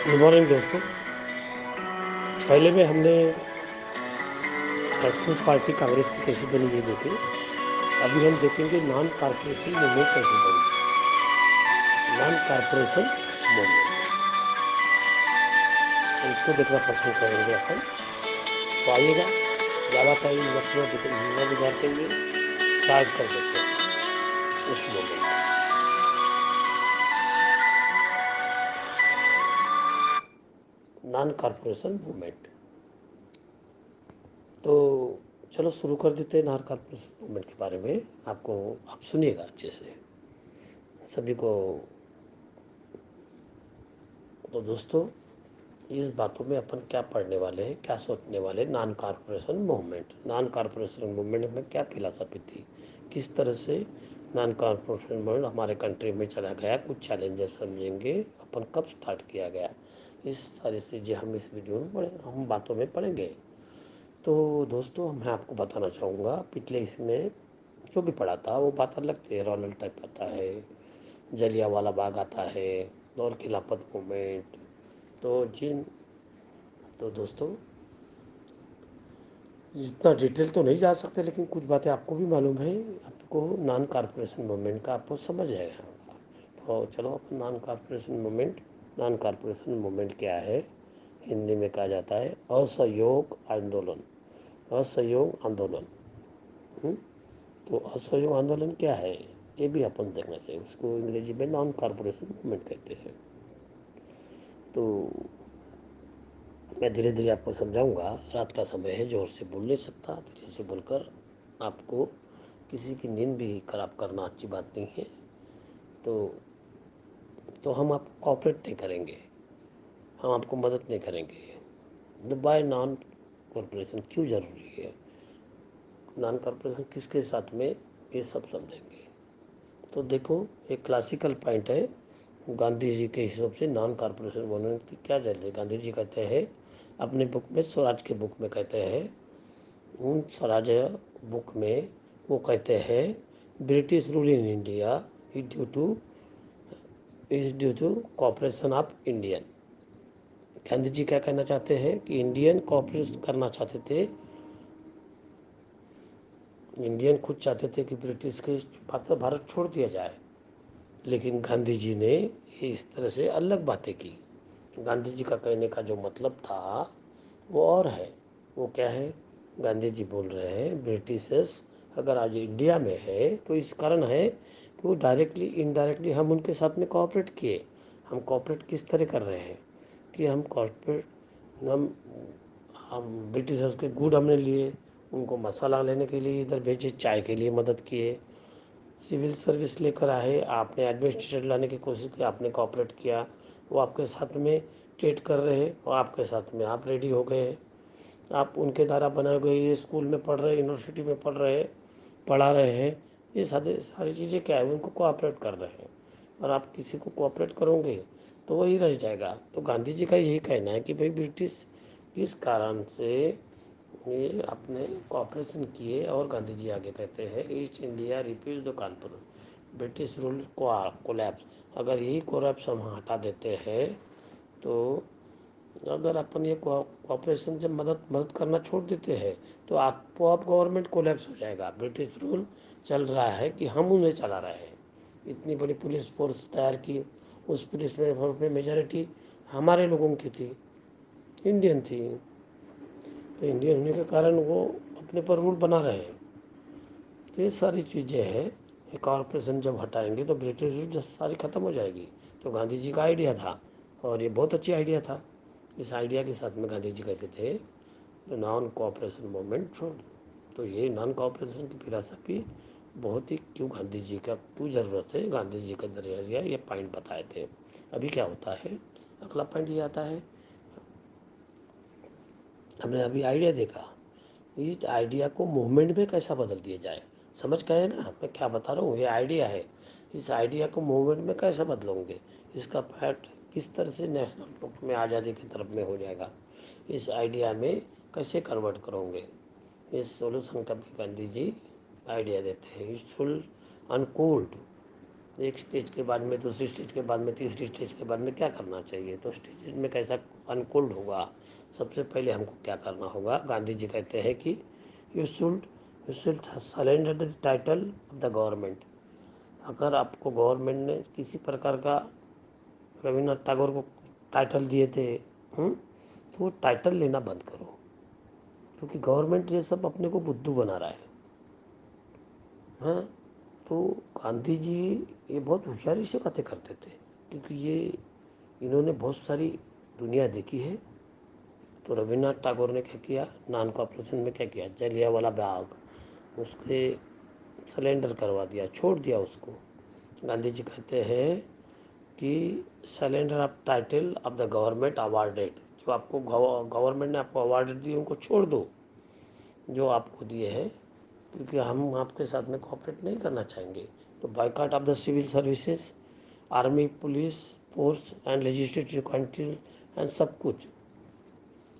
Good morning दोस्तों। पहले में हमने नेशनल पार्टी कांग्रेस की कैसे बनी ये देखे। अभी हम देखेंगे नॉन कॉरपोरेशन मूवमेंट कैसे बनी। नॉन कॉरपोरेशन मूवमेंट, तो इसको देखना पसंद करेंगे अपन। तो आइएगा, ज़्यादा टाइम न गुजारते हुए स्टार्ट कर देते हैं इस मूवमेंट को। नॉन कॉरपोरेशन मूवमेंट, तो चलो शुरू कर देते हैं नॉन कॉरपोरेशन मूवमेंट के बारे में। आप सुनिएगा अच्छे से सभी को। तो दोस्तों, इस बातों में अपन क्या पढ़ने वाले हैं, क्या सोचने वाले। Non corporation movement, non corporation movement में क्या फिलासफी थी, किस तरह से नॉन कॉरपोरेशन मूवमेंट हमारे कंट्री में चला गया, कुछ चैलेंजेस समझेंगे अपन, कब स्टार्ट किया गया। इस सारी चीज़ें हम इस वीडियो में हम बातों में पढ़ेंगे। तो दोस्तों, मैं आपको बताना चाहूँगा, पिछले इसमें जो भी पढ़ा था वो बात अलग थी। रॉयल टाइप आता है, जलियांवाला बाग आता है, और खिलाफत मूवमेंट। तो जिन तो दोस्तों, इतना डिटेल तो नहीं जा सकते, लेकिन कुछ बातें आपको भी मालूम है, आपको नॉन कॉरपोरेशन मूवमेंट का आपको समझ आएगा। तो चलो अपन नॉन कॉरपोरेशन मूवमेंट क्या है, हिंदी में कहा जाता है असहयोग आंदोलन। असहयोग आंदोलन। हम्म? तो असहयोग आंदोलन क्या है, ये भी अपन देखना चाहिए। उसको अंग्रेजी में नॉन कॉरपोरेशन मूवमेंट कहते हैं। तो मैं धीरे धीरे आपको समझाऊंगा। रात का समय है, जोर से बोल नहीं सकता, धीरे से बोलकर आपको किसी की नींद भी खराब करना अच्छी बात नहीं है। तो हम आपको कॉपरेट नहीं करेंगे, हम आपको मदद नहीं करेंगे। तो बाय नॉन कॉरपोरेशन क्यों ज़रूरी है, नॉन कॉरपोरेशन किसके साथ में, ये सब समझेंगे। तो देखो, एक क्लासिकल पॉइंट है गांधी जी के हिसाब से नॉन कॉरपोरेशन मूवमेंट की क्या जरूरत है। गांधी जी कहते हैं अपने बुक में, स्वराज के बुक में कहते हैं, उन स्वराज्य बुक में वो कहते हैं, British rule in India is due to cooperation of Indian. Gandhi ji क्या कहना चाहते हैं कि इंडियन कॉपरेट करना चाहते थे, इंडियन खुद चाहते थे कि ब्रिटिश के भारत छोड़ दिया जाए, लेकिन गांधी जी ने इस तरह से अलग बातें की। गांधी जी का कहने का जो मतलब था वो और है। वो क्या है, गांधी जी बोल रहे हैं ब्रिटिशर्स अगर आज इंडिया में है तो इस कारण है कि वो डायरेक्टली इनडायरेक्टली हम उनके साथ में कोऑपरेट किए। हम कोऑपरेट किस तरह कर रहे हैं कि हम कॉर्पोरेट हम ब्रिटिशर्स के गुड हमने लिए, उनको मसाला लेने के लिए इधर भेजे, चाय के लिए मदद किए, सिविल सर्विस लेकर आए, आपने एडमिनिस्ट्रेटर लाने की कोशिश की, आपने कोऑपरेट किया। वो आपके साथ में ट्रीट कर रहे हैं और आपके साथ में आप रेडी हो गए हैं। आप उनके द्वारा बनाए गए ये स्कूल में पढ़ रहे हैं, यूनिवर्सिटी में पढ़ रहे हैं, पढ़ा रहे हैं, ये सारी चीज़ें क्या है, उनको कोऑपरेट कर रहे हैं। और आप किसी को कोऑपरेट करोगे तो वही रह जाएगा। तो गांधी जी का यही कहना है कि भाई ब्रिटिश किस कारण से ये अपने कॉपरेशन किए। और गांधी जी आगे कहते हैं east India repeal the conference, British rule को कोलैप्स। अगर यही कोलैप्स हम हटा देते हैं, तो अगर अपन ये कॉपरेशन से मदद करना छोड़ देते हैं तो आपको आप गवर्नमेंट कोलैप्स हो जाएगा। ब्रिटिश रूल चल रहा है कि हम उन्हें चला रहे हैं। इतनी बड़ी पुलिस फोर्स तैयार की, उस पुलिस फोर्स में मेजॉरिटी हमारे लोगों की थी, इंडियन थी। तो इंडियन होने के कारण वो अपने पर रूल बना रहे हैं। तो ये सारी चीज़ें हैं। ये कॉरपोरेशन जब हटाएंगे तो ब्रिटिश रूल सारी ख़त्म हो जाएगी। तो गांधी जी का आइडिया था, और ये बहुत अच्छी आइडिया था। इस आइडिया के साथ में गांधी जी कहते थे नॉन कोऑपरेशन मूवमेंट छोड़। तो ये नॉन कोऑपरेशन की फिलासफी बहुत ही, क्यों गांधी जी का क्यों ज़रूरत है, गांधी जी का जरिया ये पॉइंट बताए थे। अभी क्या होता है, अगला पॉइंट ये आता है, हमने अभी आइडिया देखा, इस आइडिया को मूवमेंट में कैसा बदल दिया जाए। समझ गए ना मैं क्या बता रहा हूँ, ये आइडिया है, इस आइडिया को मूवमेंट में कैसे बदलोगे, इसका फैक्ट किस तरह से नेशनल पक्ष में आज़ादी की तरफ में हो जाएगा, इस आइडिया में कैसे कन्वर्ट करोगे। इस सॉल्यूशन का भी गांधी जी आइडिया देते हैं। इट शुड अनकोल्ड एक स्टेज के बाद में, दूसरी स्टेज के बाद में, तीसरी स्टेज के बाद में क्या करना चाहिए, तो स्टेज में कैसा अनकोल्ड होगा। सबसे पहले हमको क्या करना होगा, गांधी जी कहते हैं कि you should surrender the title of the government. अगर आपको गवर्नमेंट ने किसी प्रकार का, रविन्द्रनाथ टैगोर को टाइटल दिए थे, तो वो टाइटल लेना बंद करो, क्योंकि गवर्नमेंट ये सब अपने को बुद्धू बना रहा है। हाँ, तो गांधी जी ये बहुत होशियारी से बातें करते थे, क्योंकि ये इन्होंने बहुत सारी दुनिया देखी है। तो रविन्द्रनाथ टैगोर ने क्या किया, नान कॉर्पोरेशन में क्या किया, जलियांवाला बाग, उसके सरेंडर करवा दिया, छोड़ दिया उसको। गांधी जी कहते हैं कि surrender of title of the government awarded, जो आपको गवर्नमेंट ने आपको अवार्ड दिए उनको छोड़ दो, जो आपको दिए हैं, क्योंकि हम आपके साथ में कोऑपरेट नहीं करना चाहेंगे। तो boycott of the civil services, army, police force and legislative council and सब कुछ।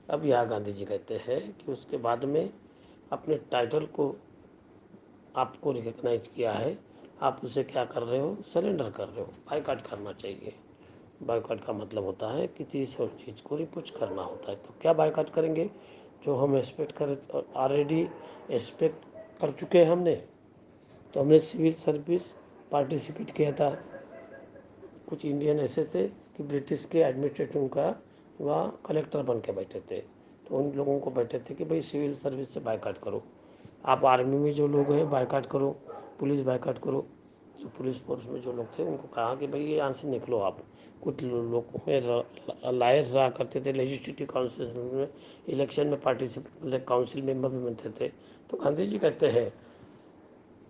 अब यहाँ गांधी जी कहते हैं कि उसके बाद में अपने टाइटल को आपको रिकग्नाइज किया है, आप उसे क्या कर रहे हो, सरेंडर कर रहे हो, बायकॉट करना चाहिए। बायकॉट का मतलब होता है कि किसी और चीज़ को रिपुच करना होता है। तो क्या बायकॉट करेंगे, जो हम एक्सपेक्ट कर ऑलरेडी एक्सपेक्ट कर चुके हैं हमने। तो हमने सिविल सर्विस पार्टिसिपेट किया था। कुछ इंडियन ऐसे थे कि ब्रिटिश के एडमिनिस्ट्रेटिव का वहाँ कलेक्टर बन के बैठे थे, तो उन लोगों को बैठे थे कि भाई सिविल सर्विस से बायकॉट करो। आप आर्मी में जो लोग हैं बायकॉट करो, पुलिस बायकॉट करो। तो पुलिस फोर्स में जो लोग थे उनको कहा कि भाई ये यहाँ से निकलो आप। कुछ लोग में लायर्स रहा करते थे, लेजिस्लेटिव काउंसिल में इलेक्शन में पार्टिसिपेट, काउंसिल मेंबर भी बनते थे। तो गांधी जी कहते हैं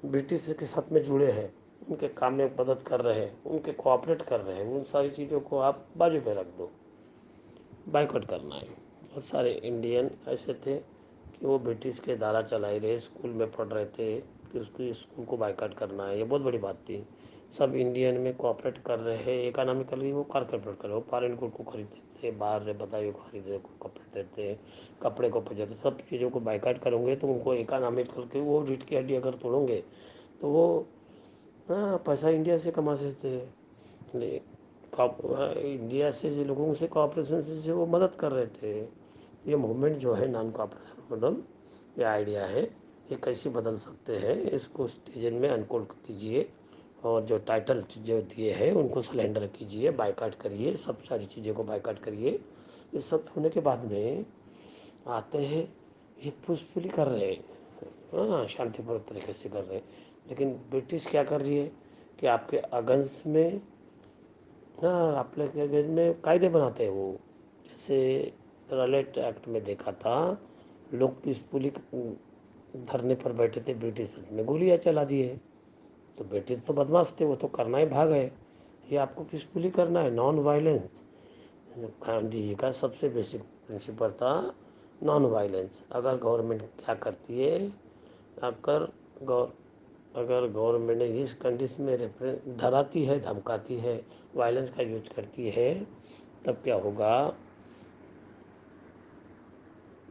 ब्रिटिश के साथ में जुड़े हैं, उनके काम में मदद कर रहे हैं, उनके कोऑपरेट कर रहे हैं, उन सारी चीज़ों को आप बाजू पे रख दो, बाइकआउट करना है। बहुत सारे इंडियन ऐसे थे कि वो ब्रिटिश के द्वारा चलाए रहे स्कूल में पढ़ रहे थे कि उसको स्कूल को बाइकआउट करना है, ये बहुत बड़ी बात थी। सब इंडियन में कोऑपरेट कर रहे हैं, इकोनॉमिकली वो कॉपरेट कर रहे हो, फॉरेन गुड को खरीदते थे, बाहर से बताइए खरीदे को कपड़े देते, कपड़े को पहुँचाते, सब चीज़ों को बाइकआउट करोगे तो उनको इकोनॉमिक करके वो रीढ़ की हड्डी अगर तोड़ोगे तो वो, हाँ, पैसा इंडिया से कमा सकते हैं। इंडिया से जो लोगों से कॉपरेशन से वो मदद कर रहे थे। ये मूवमेंट जो है नॉन कॉपरेशन मॉडल, ये आइडिया है, ये कैसे बदल सकते हैं, इसको स्टेजन में अनकोड कीजिए, और जो टाइटल जो दिए हैं उनको सरेंडर कीजिए, बायकॉट करिए, सब सारी चीज़ों को बायकॉट करिए। ये सब होने के बाद में आते हैं, ये पुष्पली कर रहे हैं, हाँ, शांतिपूर्ण तरीके से कर रहे हैं। लेकिन ब्रिटिश क्या कर रही है कि आपके अगेंस्ट में, हाँ, आपके अगेंस्ट में कायदे बनाते हैं वो। जैसे रॉलेट एक्ट में देखा था, लोग पीसफुली धरने पर बैठे थे, ब्रिटिश ने गोलियां चला दी है। तो ब्रिटिश तो बदमाश थे, वो तो करना ही भाग है, ये आपको पीसफुली करना है, नॉन वायलेंस। गांधी जी का सबसे बेसिक प्रिंसिपल था नॉन वायलेंस। अगर गवर्नमेंट क्या करती है, अगर गौर अगर गवर्नमेंट ने इस कंडीशन में डराती है, धमकाती है, वायलेंस का यूज करती है, तब क्या होगा,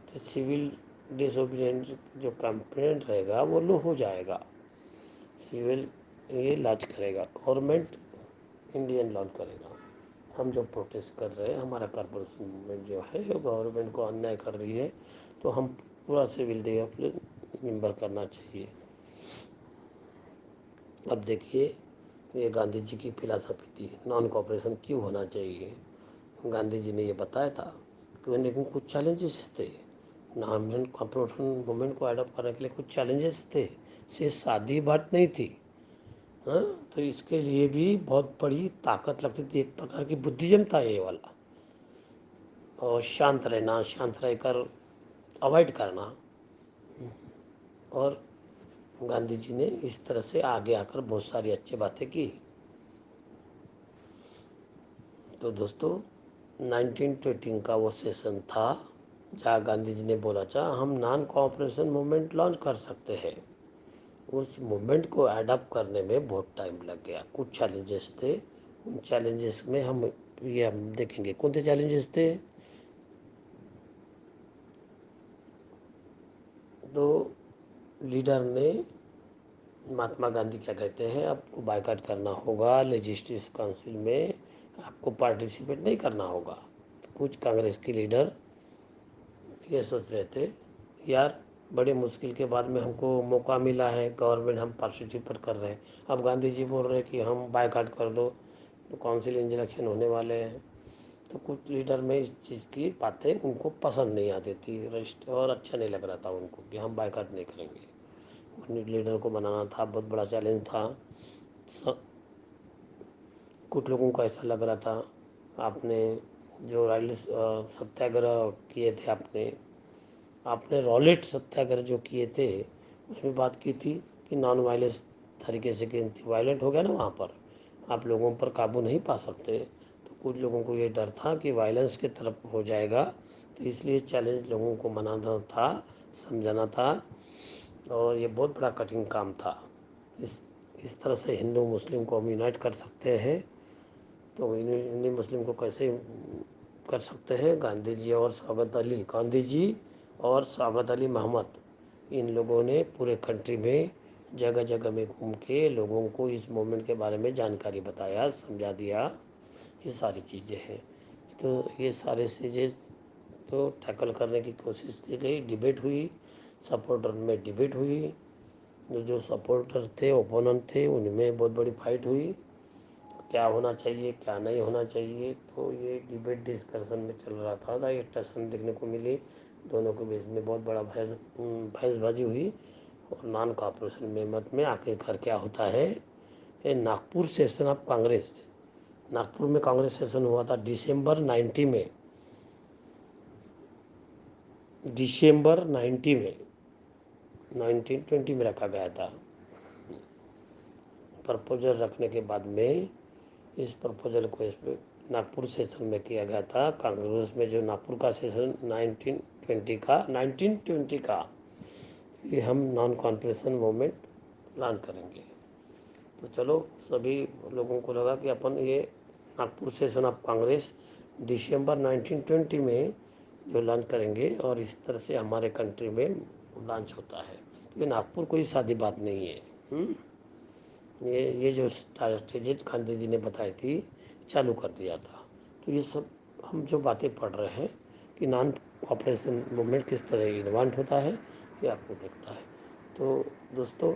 तो सिविल डिसोबीडियंस जो कंप्लेंट रहेगा वो लो हो जाएगा। सिविल ये लॉन्च करेगा, गवर्नमेंट इंडियन लॉन्च करेगा। हम जो प्रोटेस्ट कर रहे हैं, हमारा कॉर्पोरेशन मूवमेंट जो है वो गवर्नमेंट को अन्याय कर रही है, तो हम पूरा सिविल डिसोबीडियंस मेंबर करना चाहिए। अब देखिए, ये गांधी जी की फिलासफी थी, नॉन कॉपरेशन क्यों होना चाहिए। गांधी जी ने ये बताया था कि लेकिन कुछ चैलेंजेस थे, नॉन कॉपरेशन मूवमेंट को अडॉप्ट करने के लिए कुछ चैलेंजेस थे, से सादी बात नहीं थी। हाँ, तो इसके लिए भी बहुत बड़ी ताकत लगती थी, एक प्रकार की बुद्धिज्म था ये वाला, और शांत रहना, शांत रहकर अवॉइड करना। और गांधी जी ने इस तरह से आगे आकर बहुत सारी अच्छी बातें की। तो दोस्तों, 1913 का वो सेशन था जहाँ गांधी जी ने बोला था हम नॉन कॉपरेशन मूवमेंट लॉन्च कर सकते हैं। उस मूवमेंट को अडॉप्ट करने में बहुत टाइम लग गया, कुछ चैलेंजेस थे, उन चैलेंजेस में हम देखेंगे कौन से चैलेंजेस थे। तो लीडर ने महात्मा गांधी क्या कहते हैं, आपको बायकॉट करना होगा, लेजिस्लेटिव काउंसिल में आपको पार्टिसिपेट नहीं करना होगा। तो कुछ कांग्रेस के लीडर ये सोच रहे थे, यार बड़े मुश्किल के बाद में हमको मौका मिला है, गवर्नमेंट हम पार्टिसिपेट कर रहे हैं, अब गांधी जी बोल रहे हैं कि हम बायकॉट कर दो, तो काउंसिल इलेक्शन होने वाले हैं। तो कुछ लीडर में इस चीज़ की बातें उनको पसंद नहीं आती थी, और अच्छा नहीं लग रहा था उनको कि हम बायकॉट नहीं करेंगे। उन लीडर को बनाना था, बहुत बड़ा चैलेंज था। कुछ लोगों को ऐसा लग रहा था, आपने जो सत्याग्रह किए थे, आपने रॉलेट सत्याग्रह जो किए थे, उसमें बात की थी कि नॉन वायलेंस तरीके से, कि वायलेंट हो गया ना, वहाँ पर आप लोगों पर काबू नहीं पा सकते। तो कुछ लोगों को ये डर था कि वायलेंस की तरफ हो जाएगा, तो इसलिए चैलेंज लोगों को मनाना था, समझाना था, और ये बहुत बड़ा कठिन काम था। इस तरह से हिंदू मुस्लिम को हम यूनाइट कर सकते हैं। तो हिंदू मुस्लिम को कैसे कर सकते हैं? गांधी जी और शौकत अली मोहम्मद, इन लोगों ने पूरे कंट्री में जगह जगह में घूम के लोगों को इस मूवमेंट के बारे में जानकारी बताया, समझा दिया। ये सारी चीज़ें हैं। तो ये सारे चीज़ें तो टैकल करने की कोशिश की गई, डिबेट हुई, सपोर्टर में डिबेट हुई, जो सपोर्टर थे, ओपोनेंट थे, उनमें बहुत बड़ी फाइट हुई, क्या होना चाहिए क्या नहीं होना चाहिए। तो ये डिबेट डिस्कशन में चल रहा था, ये टेंशन देखने को मिली, दोनों के बीच में बहुत बड़ा बहसबाजी हुई। और नॉन कॉपरेशन मेमत में आखिरकार क्या होता है, ये नागपुर सेशन ऑफ कांग्रेस, नागपुर में कांग्रेस सेशन हुआ था दिसंबर 90 में, दिसंबर 90 में 1920 में रखा गया था। प्रपोजल रखने के बाद में इस प्रपोजल को इस नागपुर सेशन में किया गया था। कांग्रेस में जो नागपुर का सेशन 1920 का ये हम नॉन कॉन्फरेंशन मूवमेंट प्लान करेंगे। तो चलो, सभी लोगों को लगा कि अपन ये नागपुर सेशन ऑफ कांग्रेस दिसंबर 1920 में जो लॉन्च करेंगे, और इस तरह से हमारे कंट्री में लॉन्च होता है। ये नागपुर कोई सादी बात नहीं है। ये जो स्ट्रैटेजी गांधी जी ने बताई थी, चालू कर दिया था। तो ये सब हम जो बातें पढ़ रहे हैं कि नॉन कॉपरेशन मूवमेंट किस तरह इन्वाल्व होता है, ये आपको देखता है। तो दोस्तों,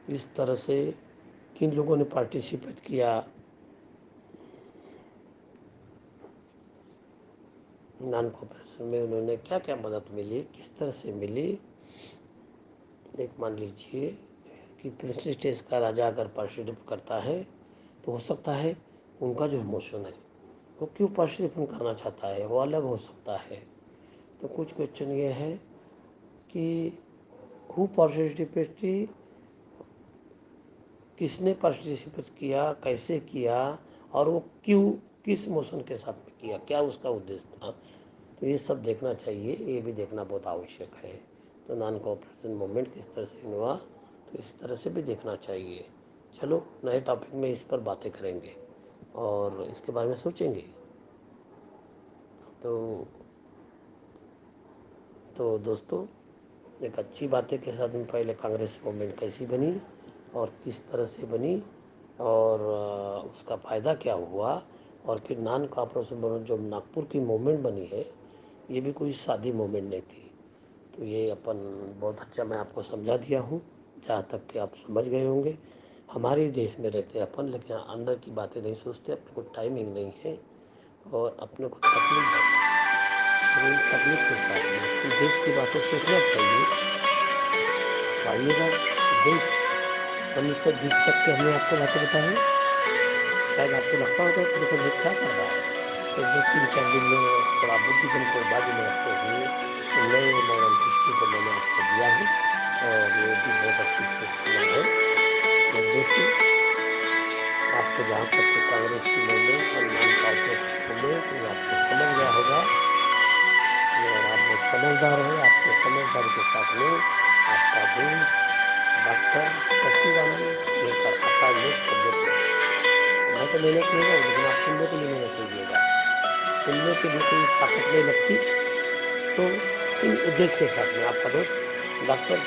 इस तरह से किन लोगों ने पार्टिसिपेट किया, नॉन कॉपरेशन में उन्होंने क्या क्या मदद मिली, किस तरह से मिली। एक मान लीजिए कि प्रिंसली स्टेज का राजा अगर पार्टिसिपेट करता है, तो हो सकता है उनका जो इमोशन है वो क्यों पार्टिसिपेट करना चाहता है वो अलग हो सकता है। तो कुछ क्वेश्चन ये है कि हु पार्टिसिपेट, किसने पार्टिसिपेट किया, कैसे किया, और वो क्यों, किस इमोशन के साथ में किया, क्या उसका उद्देश्य था। तो ये सब देखना चाहिए, ये भी देखना बहुत आवश्यक है। तो नॉन कोऑपरेशन मूवमेंट किस तरह से हुआ, तो इस तरह से भी देखना चाहिए। चलो, नए टॉपिक में इस पर बातें करेंगे और इसके बारे में सोचेंगे। तो दोस्तों, एक अच्छी बातें के साथ में पहले कांग्रेस मूवमेंट कैसी बनी और किस तरह से बनी, और उसका फ़ायदा क्या हुआ, और फिर नॉन कॉपरेशन मूवमेंट जो नागपुर की मूवमेंट बनी है, ये भी कोई सादी मूवमेंट नहीं थी। तो ये अपन बहुत अच्छा मैं आपको समझा दिया हूँ, जहाँ तक कि आप समझ गए होंगे। हमारे ही देश में रहते हैं अपन, लेकिन अंदर की बातें नहीं सोचते, अपने को टाइमिंग नहीं है और अपने को तकलीफ है। तो इन तकलीफ के साथ में अपने देश की बातें सोचना चाहिए। तो आइएगा, देश 1920 तक के हमने आपको बातें बताई। शायद आपको लगता होगा कि देखो भाई क्या कर रहा है, तो 2-3-4 दिन में थोड़ा बुद्धिज़्म को बाजू में रखते हुए नए मॉडर्न हिस्ट्री को मैंने आपको दिया है, और ये भी बहुत अच्छी से सुना है। तो दोस्तों, आपको जहाँ तक कि कांग्रेस की मूवमेंट और नॉन कॉपरेशन मूवमेंट ये आपको समझ गया होगा, और आप बहुत समझदार हैं। आपके समझदारी के साथ में आपका दोस्त डॉक्टर सच्चिदानंद लेकर आता है नेक्स्ट सब्जेक्ट में। मैं तो मेहनत नहीं करूँ, लेकिन आप सुनने के लिए मेहनत कीजिएगा। सुनने के लिए कोई ताकत नहीं लगती। तो इन उद्देश्य के साथ में आपका दोस्त डॉक्टर